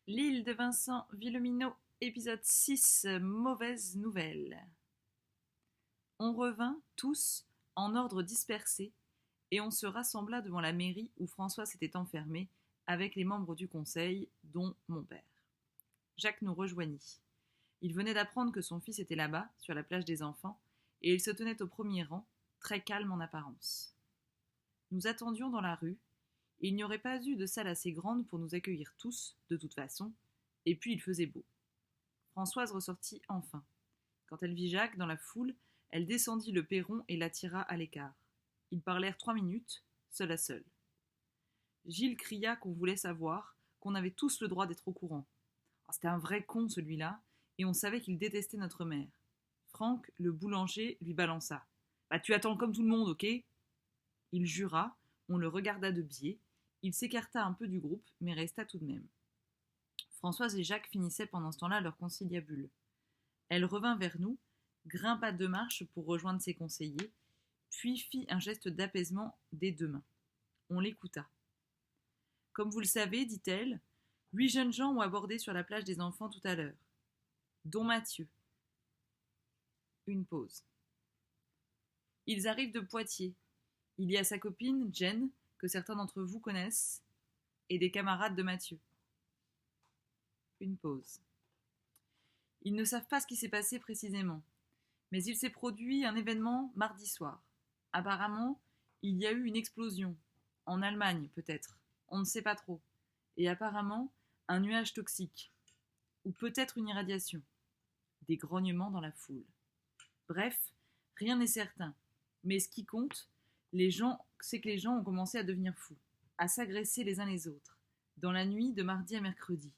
L'île de Vincent Villeminot, épisode 6, mauvaise nouvelle. On revint, tous, en ordre dispersé, et on se rassembla devant la mairie où François s'était enfermé, avec les membres du conseil, dont mon père. Jacques nous rejoignit. Il venait d'apprendre que son fils était là-bas, sur la plage des enfants, et il se tenait au premier rang, très calme en apparence. Nous attendions dans la rue, et il n'y aurait pas eu de salle assez grande pour nous accueillir tous, de toute façon, et puis il faisait beau. Françoise ressortit enfin. Quand elle vit Jacques dans la foule, elle descendit le perron et l'attira à l'écart. Ils parlèrent 3 minutes, seul à seul. Gilles cria qu'on voulait savoir, qu'on avait tous le droit d'être au courant. C'était un vrai con celui-là, et on savait qu'il détestait notre mère. Franck, le boulanger, lui balança. « Bah tu attends comme tout le monde, ok ?» Il jura, on le regarda de biais, il s'écarta un peu du groupe, mais resta tout de même. Françoise et Jacques finissaient pendant ce temps-là leur conciliabule. Elle revint vers nous, grimpa 2 marches pour rejoindre ses conseillers, puis fit un geste d'apaisement des 2 mains. On l'écouta. « Comme vous le savez, dit-elle, 8 jeunes gens ont abordé sur la plage des enfants tout à l'heure, dont Mathieu. » Une pause. « Ils arrivent de Poitiers. Il y a sa copine, Jen, que certains d'entre vous connaissent, et des camarades de Mathieu. » Une pause. « Ils ne savent pas ce qui s'est passé précisément, mais il s'est produit un événement mardi soir. Apparemment, il y a eu une explosion, en Allemagne peut-être, on ne sait pas trop, et apparemment un nuage toxique, ou peut-être une irradiation. » Des grognements dans la foule. Bref, rien n'est certain, mais ce qui compte, c'est que les gens ont commencé à devenir fous, à s'agresser les uns les autres, dans la nuit de mardi à mercredi.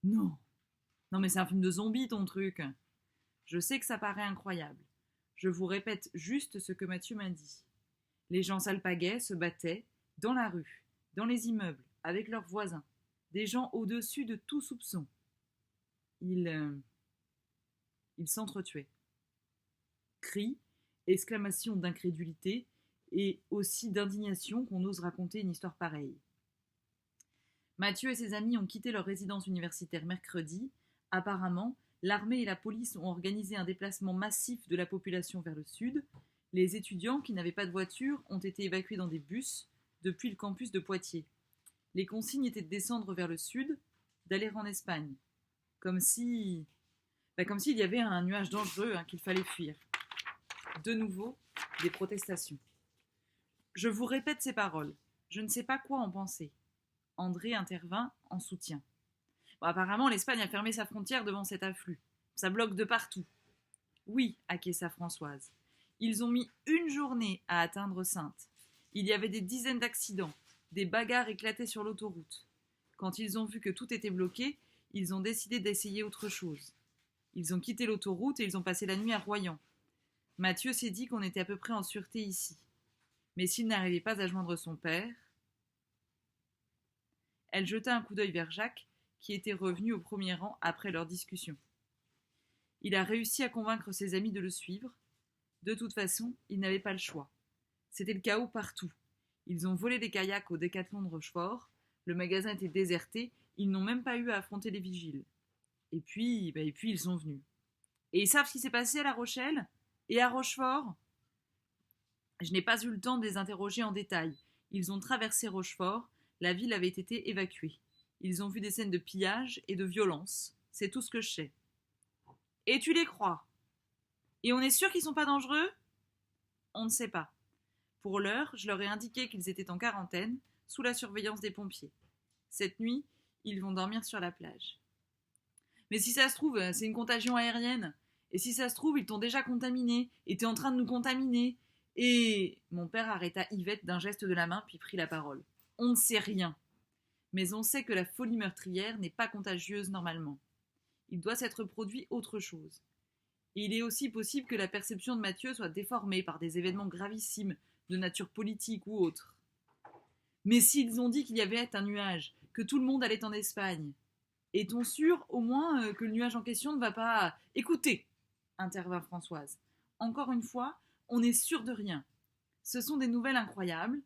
Non, mais c'est un film de zombies ton truc. Je sais que ça paraît incroyable. Je vous répète juste ce que Mathieu m'a dit. Les gens s'alpaguaient, se battaient, dans la rue, dans les immeubles, avec leurs voisins, des gens au-dessus de tout soupçon. Ils s'entretuaient. Cris, exclamations d'incrédulité et aussi d'indignation qu'on ose raconter une histoire pareille. Mathieu et ses amis ont quitté leur résidence universitaire mercredi. Apparemment, l'armée et la police ont organisé un déplacement massif de la population vers le sud. Les étudiants qui n'avaient pas de voiture ont été évacués dans des bus depuis le campus de Poitiers. Les consignes étaient de descendre vers le sud, d'aller en Espagne. Comme s'il y avait un nuage dangereux qu'il fallait fuir. De nouveau, des protestations. Je vous répète ces paroles. Je ne sais pas quoi en penser. André intervint en soutien. Apparemment, l'Espagne a fermé sa frontière devant cet afflux. Ça bloque de partout. Oui, acquiesça Françoise. Ils ont mis 1 journée à atteindre Saintes. Il y avait des dizaines d'accidents. Des bagarres éclataient sur l'autoroute. Quand ils ont vu que tout était bloqué, ils ont décidé d'essayer autre chose. Ils ont quitté l'autoroute et ils ont passé la nuit à Royan. Mathieu s'est dit qu'on était à peu près en sûreté ici. Mais s'il n'arrivait pas à joindre son père... Elle jeta un coup d'œil vers Jacques, qui était revenu au premier rang après leur discussion. Il a réussi à convaincre ses amis de le suivre. De toute façon, ils n'avaient pas le choix. C'était le chaos partout. Ils ont volé des kayaks au Décathlon de Rochefort. Le magasin était déserté. Ils n'ont même pas eu à affronter les vigiles. Et puis ils sont venus. Et ils savent ce qui s'est passé à La Rochelle et à Rochefort. Je n'ai pas eu le temps de les interroger en détail. Ils ont traversé Rochefort. La ville avait été évacuée. Ils ont vu des scènes de pillage et de violence. C'est tout ce que je sais. Et tu les crois? Et on est sûr qu'ils sont pas dangereux? On ne sait pas. Pour l'heure, je leur ai indiqué qu'ils étaient en quarantaine, sous la surveillance des pompiers. Cette nuit, ils vont dormir sur la plage. Mais si ça se trouve, c'est une contagion aérienne. Et si ça se trouve, ils t'ont déjà contaminé. Et t'es en train de nous contaminer. Et mon père arrêta Yvette d'un geste de la main, puis prit la parole. On ne sait rien. Mais on sait que la folie meurtrière n'est pas contagieuse normalement. Il doit s'être produit autre chose. Et il est aussi possible que la perception de Mathieu soit déformée par des événements gravissimes de nature politique ou autre. Mais s'ils ont dit qu'il y avait un nuage, que tout le monde allait en Espagne, est-on sûr au moins que le nuage en question ne va pas... Écoutez, intervint Françoise. Encore une fois, on n'est sûr de rien. Ce sont des nouvelles incroyables,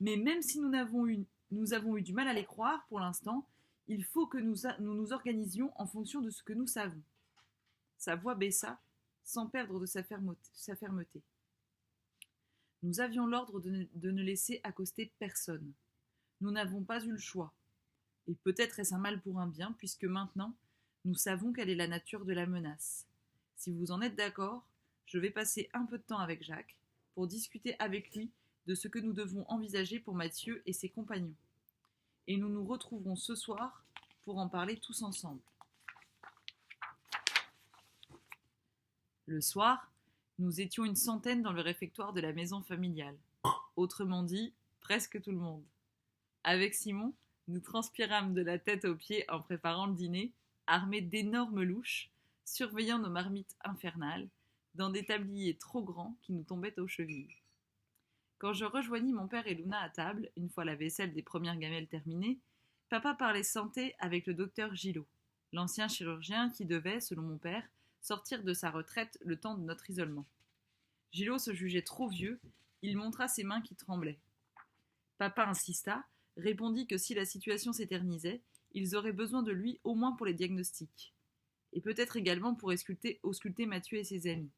mais même si nous avons eu du mal à les croire pour l'instant, Il faut que nous organisions en fonction de ce que nous savons. Sa voix baissa, sans perdre de sa fermeté. Nous avions l'ordre de ne laisser accoster personne. Nous n'avons pas eu le choix. Et peut-être est-ce un mal pour un bien, puisque maintenant, nous savons quelle est la nature de la menace. Si vous en êtes d'accord, je vais passer un peu de temps avec Jacques pour discuter avec lui de ce que nous devons envisager pour Mathieu et ses compagnons. Et nous nous retrouverons ce soir pour en parler tous ensemble. Le soir, nous étions une centaine dans le réfectoire de la maison familiale. Autrement dit, presque tout le monde. Avec Simon, nous transpirâmes de la tête aux pieds en préparant le dîner, armés d'énormes louches, surveillant nos marmites infernales, dans des tabliers trop grands qui nous tombaient aux chevilles. Quand je rejoignis mon père et Luna à table, une fois la vaisselle des premières gamelles terminée, papa parlait santé avec le docteur Gillot, l'ancien chirurgien qui devait, selon mon père, sortir de sa retraite le temps de notre isolement. Gillot se jugeait trop vieux, il montra ses mains qui tremblaient. Papa insista, répondit que si la situation s'éternisait, ils auraient besoin de lui au moins pour les diagnostics, et peut-être également pour ausculter Mathieu et ses amis.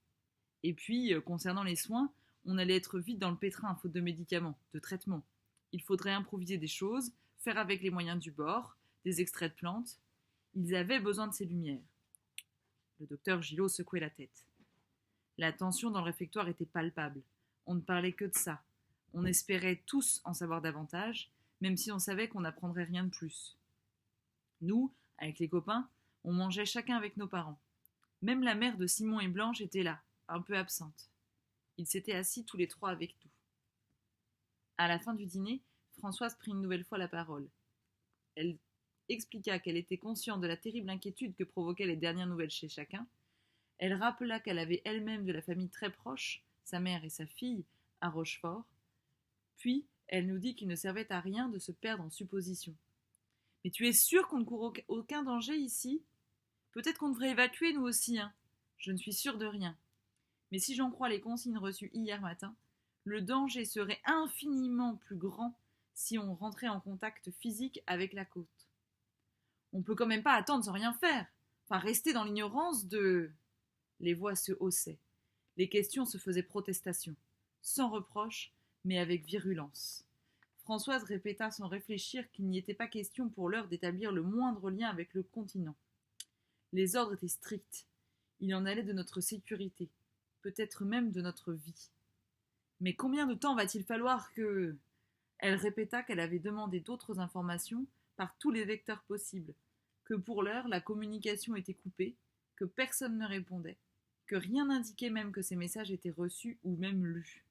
Et puis, concernant les soins, on allait être vite dans le pétrin faute de médicaments, de traitements. Il faudrait improviser des choses, faire avec les moyens du bord, des extraits de plantes. Ils avaient besoin de ces lumières. Le docteur Gillot secouait la tête. La tension dans le réfectoire était palpable. On ne parlait que de ça. On espérait tous en savoir davantage, même si on savait qu'on n'apprendrait rien de plus. Nous, avec les copains, on mangeait chacun avec nos parents. Même la mère de Simon et Blanche était là, un peu absente. Ils s'étaient assis tous les trois avec nous. À la fin du dîner, Françoise prit une nouvelle fois la parole. Elle expliqua qu'elle était consciente de la terrible inquiétude que provoquaient les dernières nouvelles chez chacun. Elle rappela qu'elle avait elle-même de la famille très proche, sa mère et sa fille, à Rochefort. Puis, elle nous dit qu'il ne servait à rien de se perdre en suppositions. « Mais tu es sûre qu'on ne court aucun danger ici ? Peut-être qu'on devrait évacuer nous aussi, hein ? Je ne suis sûre de rien. Mais si j'en crois les consignes reçues hier matin, le danger serait infiniment plus grand si on rentrait en contact physique avec la côte. On peut quand même pas attendre sans rien faire. Enfin, rester dans l'ignorance de... » Les voix se haussaient. Les questions se faisaient protestation. Sans reproche, mais avec virulence. Françoise répéta sans réfléchir qu'il n'y était pas question pour l'heure d'établir le moindre lien avec le continent. Les ordres étaient stricts. Il en allait de notre sécurité, peut-être même de notre vie. Mais combien de temps va-t-il falloir que... Elle répéta qu'elle avait demandé d'autres informations par tous les vecteurs possibles, que pour l'heure la communication était coupée, que personne ne répondait, que rien n'indiquait même que ces messages étaient reçus ou même lus.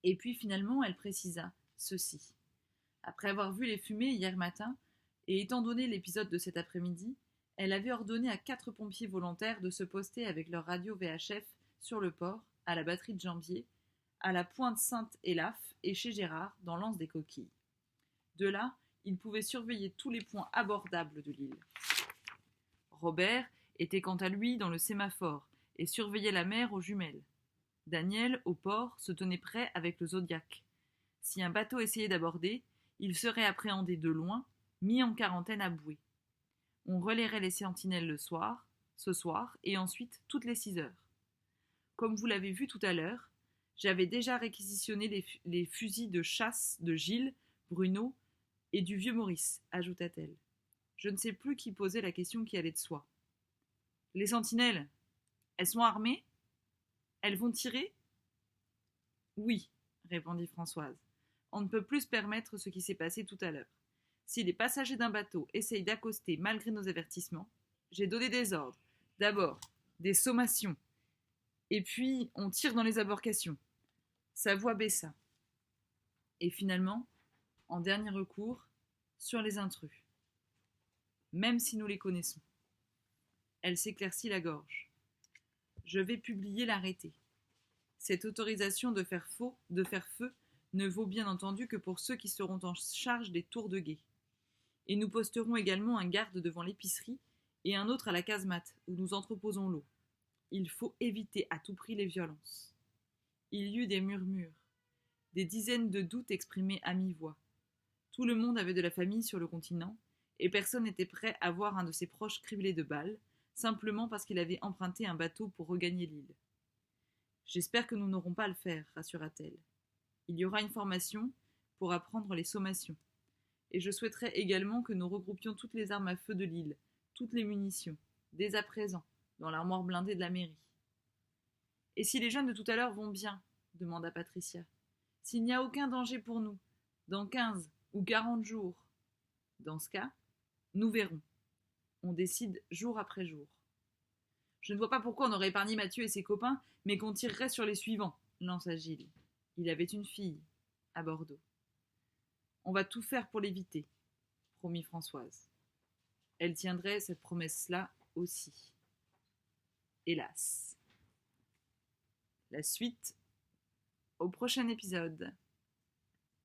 Et puis finalement elle précisa ceci. Après avoir vu les fumées hier matin, et étant donné l'épisode de cet après-midi, elle avait ordonné à 4 pompiers volontaires de se poster avec leur radio VHF sur le port, à la batterie de Jambier, à la pointe Sainte-Élaphe et chez Gérard, dans l'anse des Coquilles. De là, ils pouvaient surveiller tous les points abordables de l'île. Robert était quant à lui dans le sémaphore et surveillait la mer aux jumelles. Daniel, au port, se tenait prêt avec le Zodiac. Si un bateau essayait d'aborder, il serait appréhendé de loin, mis en quarantaine à bouée. On relayerait les sentinelles ce soir, et ensuite toutes les 6 heures. Comme vous l'avez vu tout à l'heure, j'avais déjà réquisitionné les fusils de chasse de Gilles, Bruno et du vieux Maurice, ajouta-t-elle. Je ne sais plus qui posait la question qui allait de soi. Les sentinelles, elles sont armées ? Elles vont tirer ? Oui, répondit Françoise. On ne peut plus se permettre ce qui s'est passé tout à l'heure. Si les passagers d'un bateau essayent d'accoster malgré nos avertissements, j'ai donné des ordres. D'abord, des sommations. Et puis, on tire dans les embarcations. Sa voix baissa. Et finalement, en dernier recours, sur les intrus. Même si nous les connaissons. Elle s'éclaircit la gorge. Je vais publier l'arrêté. Cette autorisation de faire feu ne vaut bien entendu que pour ceux qui seront en charge des tours de guet. Et nous posterons également un garde devant l'épicerie et un autre à la casemate où nous entreposons l'eau. Il faut éviter à tout prix les violences. Il y eut des murmures, des dizaines de doutes exprimés à mi-voix. Tout le monde avait de la famille sur le continent, et personne n'était prêt à voir un de ses proches criblé de balles, simplement parce qu'il avait emprunté un bateau pour regagner l'île. J'espère que nous n'aurons pas à le faire, rassura-t-elle. Il y aura une formation pour apprendre les sommations. Et je souhaiterais également que nous regroupions toutes les armes à feu de l'île, toutes les munitions, dès à présent, dans l'armoire blindée de la mairie. Et si les jeunes de tout à l'heure vont bien, demanda Patricia, s'il n'y a aucun danger pour nous, dans 15 ou 40 jours, dans ce cas, nous verrons. On décide jour après jour. Je ne vois pas pourquoi on aurait épargné Mathieu et ses copains, mais qu'on tirerait sur les suivants, lança Gilles. Il avait une fille, à Bordeaux. On va tout faire pour l'éviter, promit Françoise. Elle tiendrait cette promesse-là aussi. Hélas. La suite au prochain épisode.